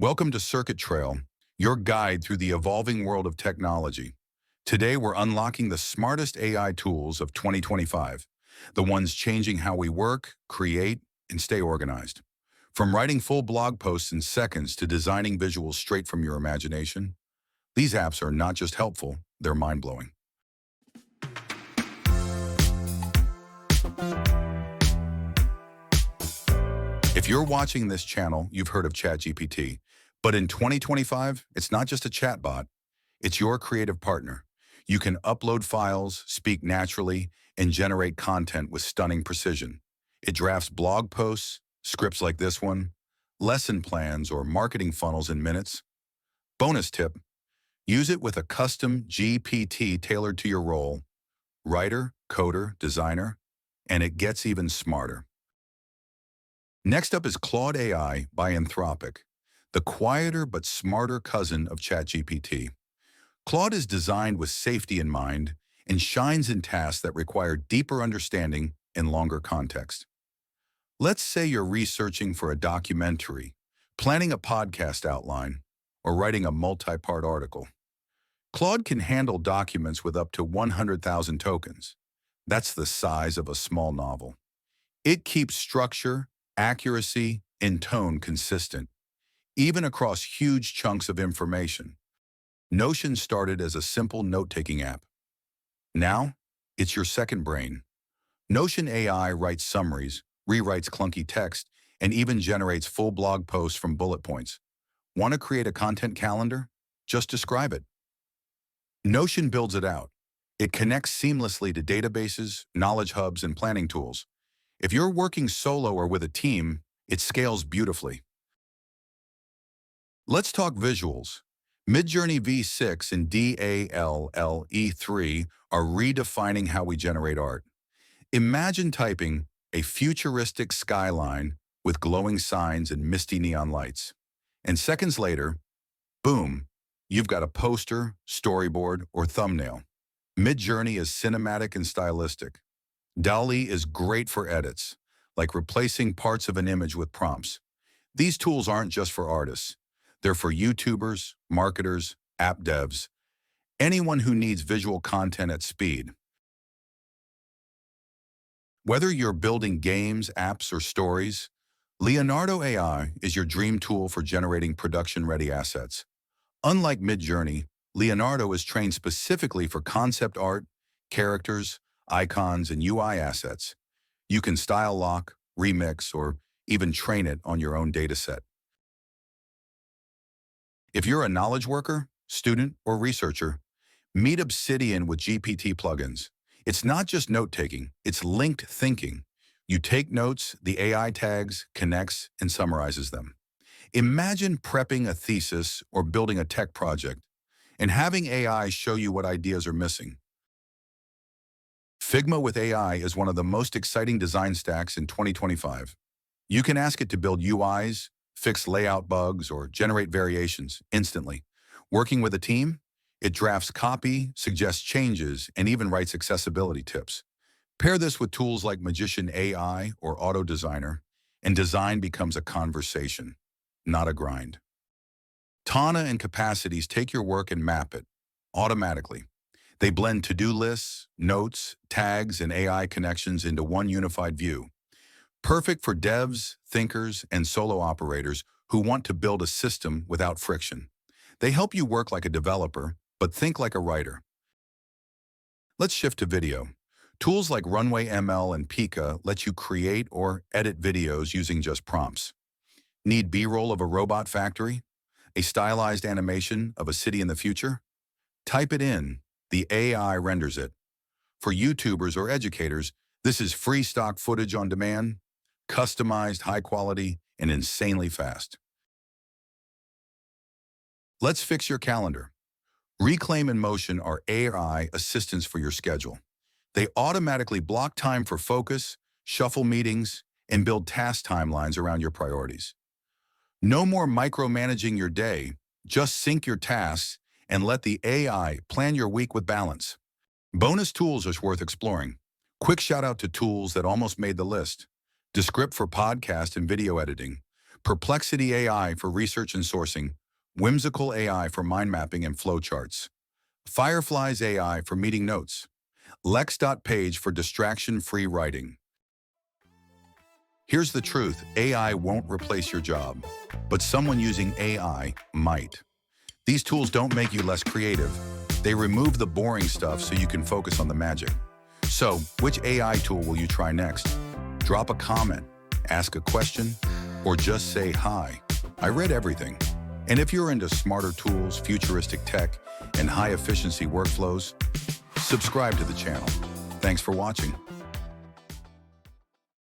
Welcome to Circuit Trail, your guide through the evolving world of technology. Today, we're unlocking the smartest AI tools of 2025, the ones changing how we work, create, and stay organized. From writing full blog posts in seconds to designing visuals straight from your imagination, these apps are not just helpful, they're mind-blowing. If you're watching this channel, you've heard of ChatGPT. But in 2025, it's not just a chatbot, it's your creative partner. You can upload files, speak naturally, and generate content with stunning precision. It drafts blog posts, scripts like this one, lesson plans, or marketing funnels in minutes. Bonus tip, use it with a custom GPT tailored to your role, writer, coder, designer, and it gets even smarter. Next up is Claude AI by Anthropic, the quieter but smarter cousin of ChatGPT. Claude is designed with safety in mind and shines in tasks that require deeper understanding and longer context. Let's say you're researching for a documentary, planning a podcast outline, or writing a multi-part article. Claude can handle documents with up to 100,000 tokens. That's the size of a small novel. It keeps structure, accuracy, and tone consistent, even across huge chunks of information. Notion started as a simple note-taking app. Now, it's your second brain. Notion AI writes summaries, rewrites clunky text, and even generates full blog posts from bullet points. Want to create a content calendar? Just describe it. Notion builds it out. It connects seamlessly to databases, knowledge hubs, and planning tools. If you're working solo or with a team, it scales beautifully. Let's talk visuals. Midjourney V6 and DALL-E3 are redefining how we generate art. Imagine typing a futuristic skyline with glowing signs and misty neon lights. And seconds later, boom, you've got a poster, storyboard, or thumbnail. Midjourney is cinematic and stylistic. DALL-E is great for edits, like replacing parts of an image with prompts. These tools aren't just for artists. They're for YouTubers, marketers, app devs, anyone who needs visual content at speed. Whether you're building games, apps, or stories, Leonardo AI is your dream tool for generating production-ready assets. Unlike Midjourney, Leonardo is trained specifically for concept art, characters, icons, and UI assets. You can style lock, remix, or even train it on your own dataset. If you're a knowledge worker, student, or researcher, meet Obsidian with GPT plugins. It's not just note-taking, it's linked thinking. You take notes, the AI tags, connects, and summarizes them. Imagine prepping a thesis or building a tech project, and having AI show you what ideas are missing. Figma with AI is one of the most exciting design stacks in 2025. You can ask it to build UIs, fix layout bugs, or generate variations instantly. Working with a team, it drafts copy, suggests changes, and even writes accessibility tips. Pair this with tools like Magician AI or Auto Designer, and design becomes a conversation, not a grind. Tana and Capacities take your work and map it automatically. They blend to-do lists, notes, tags, and AI connections into one unified view. Perfect for devs, thinkers, and solo operators who want to build a system without friction. They help you work like a developer, but think like a writer. Let's shift to video. Tools like Runway ML and Pika let you create or edit videos using just prompts. Need B-roll of a robot factory? A stylized animation of a city in the future? Type it in. The AI renders it. For YouTubers or educators, this is free stock footage on demand, customized, high quality, and insanely fast. Let's fix your calendar. Reclaim and Motion are AI assistants for your schedule. They automatically block time for focus, shuffle meetings, and build task timelines around your priorities. No more micromanaging your day, just sync your tasks and let the AI plan your week with balance. Bonus tools are worth exploring. Quick shout out to tools that almost made the list. Descript for podcast and video editing. Perplexity AI for research and sourcing, Whimsical AI for mind mapping and flowcharts, Fireflies AI for meeting notes, Lex.page for distraction-free writing. Here's the truth, AI won't replace your job, but someone using AI might. These tools don't make you less creative. They remove the boring stuff so you can focus on the magic. So, which AI tool will you try next? Drop a comment, ask a question, or just say hi. I read everything. And if you're into smarter tools, futuristic tech, and high-efficiency workflows, subscribe to the channel. Thanks for watching.